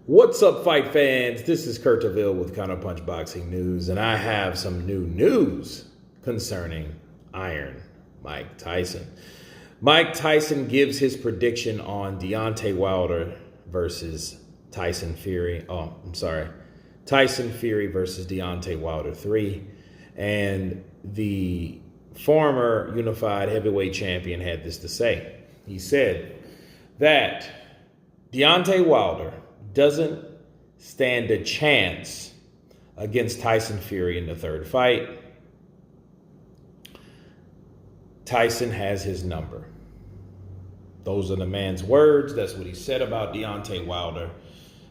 What's up, fight fans? This is Kurt Deville with Counterpunch Boxing News, and I have some new news concerning Iron Mike Tyson. Mike Tyson gives his prediction on Deontay Wilder versus Tyson Fury. Tyson Fury versus Deontay Wilder 3. And the former unified heavyweight champion had this to say. He said that Deontay Wilder doesn't stand a chance against Tyson Fury in the third fight. Tyson has his number. Those are the man's words. That's what he said about Deontay Wilder.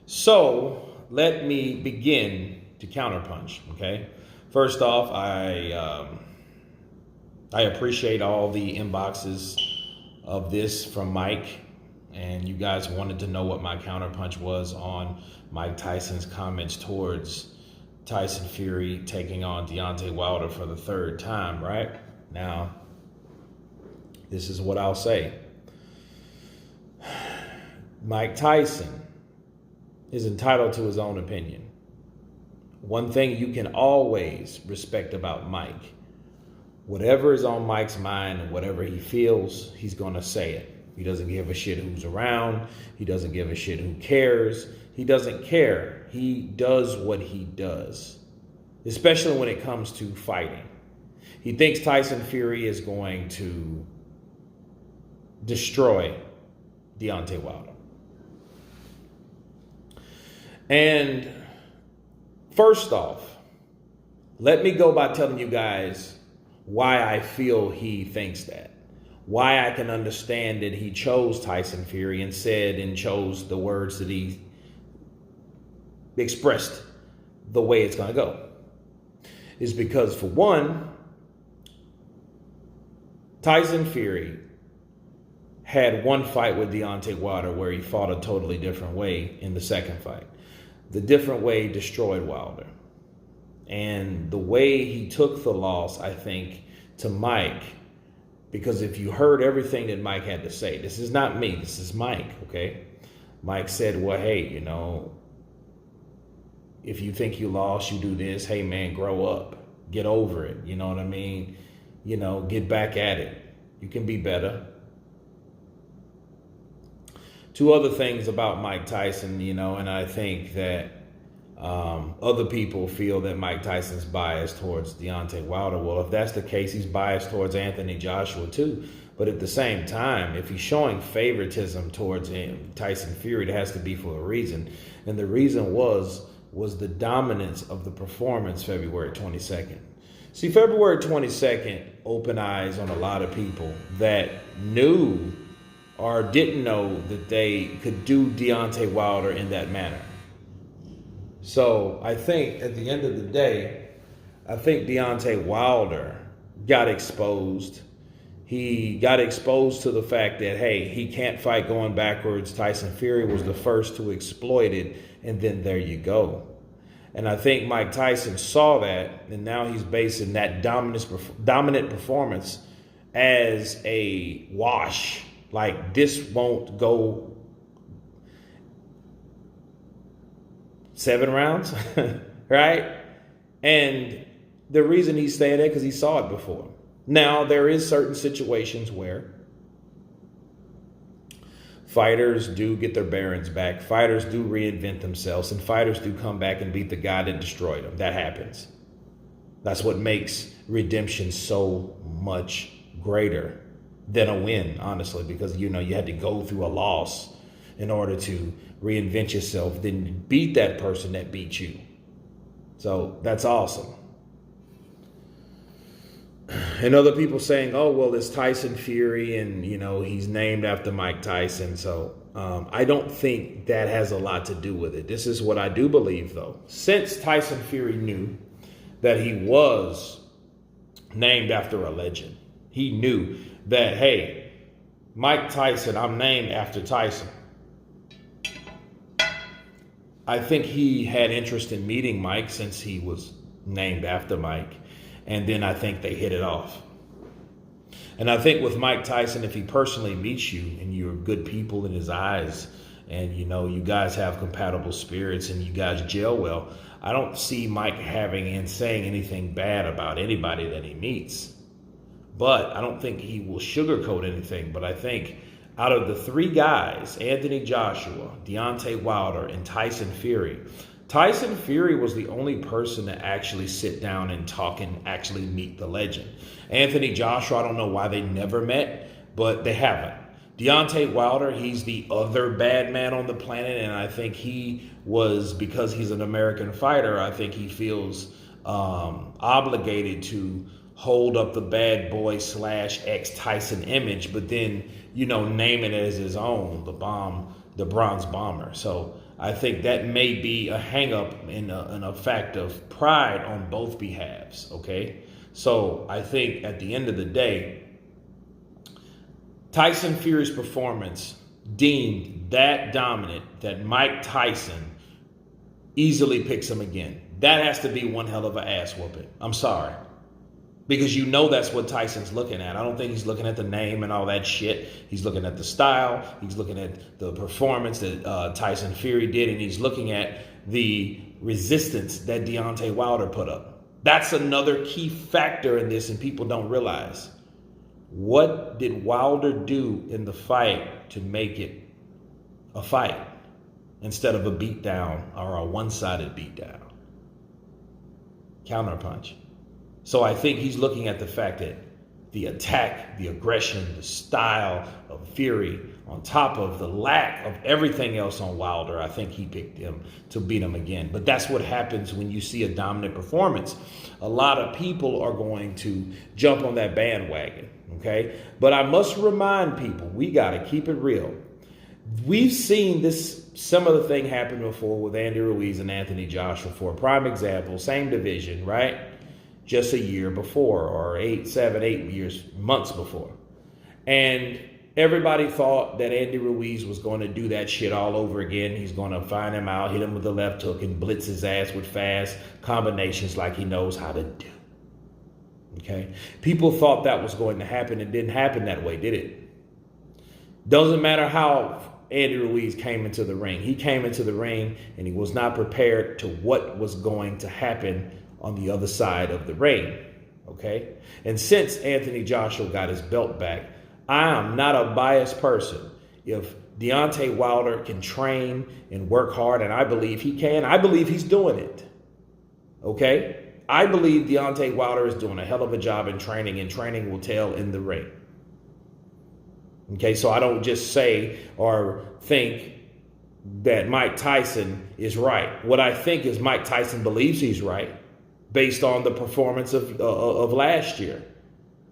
So let me begin to counterpunch, okay? First off, I appreciate all the inboxes of this from Mike. And you guys wanted to know what my counterpunch was on Mike Tyson's comments towards Tyson Fury taking on Deontay Wilder for the third time, right? Now, this is what I'll say. Mike Tyson is entitled to his own opinion. One thing you can always respect about Mike, whatever is on Mike's mind and whatever he feels, he's going to say it. He doesn't give a shit who's around. He doesn't give a shit who cares. He doesn't care. He does what he does, especially when it comes to fighting. He thinks Tyson Fury is going to destroy Deontay Wilder. And first off, let me go by telling you guys why I feel he thinks that. Why I can understand that he chose Tyson Fury and said and chose the words that he expressed the way it's going to go. Is because, for one, Tyson Fury had one fight with Deontay Wilder where he fought a totally different way in the second fight. The different way destroyed Wilder. And the way he took the loss, I think, to Mike, because if you heard everything that Mike had to say, this is not me, this is Mike, okay? Mike said, well, hey, if you think you lost, you do this. Hey, man, grow up. Get over it. You know what I mean? Get back at it. You can be better. Two other things about Mike Tyson, and I think that other people feel that Mike Tyson's biased towards Deontay Wilder. Well, if that's the case, he's biased towards Anthony Joshua too. But at the same time, if he's showing favoritism towards him, Tyson Fury, it has to be for a reason. And the reason was the dominance of the performance February 22nd. See, February 22nd opened eyes on a lot of people that knew or didn't know that they could do Deontay Wilder in that manner. So I think at the end of the day, I think Deontay Wilder got exposed. He got exposed to the fact that, hey, he can't fight going backwards. Tyson Fury was the first to exploit it, and then there you go. And I think Mike Tyson saw that, and now he's basing that dominant performance as a wash. Like, this won't go 7 rounds, right? And the reason he's saying that because he saw it before. Now, there is certain situations where fighters do get their bearings back. Fighters do reinvent themselves, and fighters do come back and beat the guy that destroyed them. That happens. That's what makes redemption so much greater than a win, honestly, because, you had to go through a loss in order to reinvent yourself, then beat that person that beat you. So that's awesome. And other people saying, oh, well, it's Tyson Fury and, he's named after Mike Tyson. So I don't think that has a lot to do with it. This is what I do believe, though. Since Tyson Fury knew that he was named after a legend, he knew that, hey, Mike Tyson, I'm named after Tyson. I think he had interest in meeting Mike since he was named after Mike. And then I think they hit it off. And I think with Mike Tyson, if he personally meets you and you're good people in his eyes and, you know, you guys have compatible spirits and you guys gel well. I don't see Mike having and saying anything bad about anybody that he meets. But I don't think he will sugarcoat anything. But I think out of the three guys, Anthony Joshua, Deontay Wilder, and Tyson Fury was the only person to actually sit down and talk and actually meet the legend. Anthony Joshua, I don't know why they never met, but they haven't. Deontay Wilder, he's the other bad man on the planet, and I think he was, because he's an American fighter, I think he feels obligated to hold up the bad boy / ex-Tyson image, but then, you know, name it as his own, the Bronze Bomber. So I think that may be a hang-up in a fact of pride on both behalves, okay? So I think at the end of the day, Tyson Fury's performance deemed that dominant that Mike Tyson easily picks him again. That has to be one hell of an ass whooping. I'm sorry. Because you know that's what Tyson's looking at. I don't think he's looking at the name and all that shit. He's looking at the style. He's looking at the performance that Tyson Fury did. And he's looking at the resistance that Deontay Wilder put up. That's another key factor in this, and people don't realize. What did Wilder do in the fight to make it a fight instead of a beatdown or a one-sided beatdown? Counterpunch. So I think he's looking at the fact that the attack, the aggression, the style of Fury, on top of the lack of everything else on Wilder, I think he picked him to beat him again. But that's what happens when you see a dominant performance. A lot of people are going to jump on that bandwagon, okay? But I must remind people, we got to keep it real. We've seen this similar thing happen before with Andy Ruiz and Anthony Joshua. For a prime example, same division, right? Just a year before, or 8 months before. And everybody thought that Andy Ruiz was going to do that shit all over again. He's going to find him out, hit him with the left hook, and blitz his ass with fast combinations like he knows how to do. Okay? People thought that was going to happen. It didn't happen that way, did it? Doesn't matter how Andy Ruiz came into the ring. He came into the ring and he was not prepared to what was going to happen on the other side of the ring, okay? And since Anthony Joshua got his belt back, I am not a biased person. If Deontay Wilder can train and work hard, and I believe he can, I believe he's doing it, okay? I believe Deontay Wilder is doing a hell of a job in training, and training will tell in the ring. Okay, so I don't just say or think that Mike Tyson is right. What I think is Mike Tyson believes he's right, based on the performance of last year.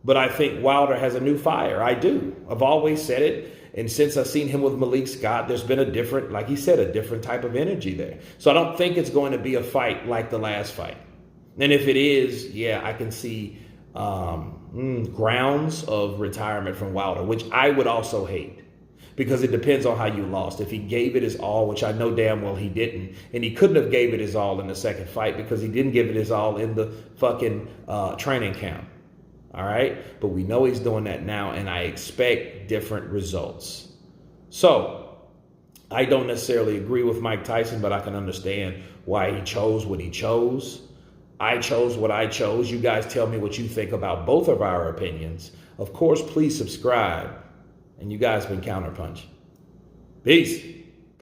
But I think Wilder has a new fire. I do. I've always said it. And since I've seen him with Malik Scott, there's been a different, like he said, a different type of energy there. So I don't think it's going to be a fight like the last fight. And if it is, yeah, I can see grounds of retirement from Wilder, which I would also hate. Because it depends on how you lost. If he gave it his all, which I know damn well he didn't, and he couldn't have gave it his all in the second fight because he didn't give it his all in the fucking training camp. All right? But we know he's doing that now, and I expect different results. So I don't necessarily agree with Mike Tyson, but I can understand why he chose what he chose. I chose what I chose. You guys tell me what you think about both of our opinions. Of course, please subscribe. And you guys been Counterpunch. Peace.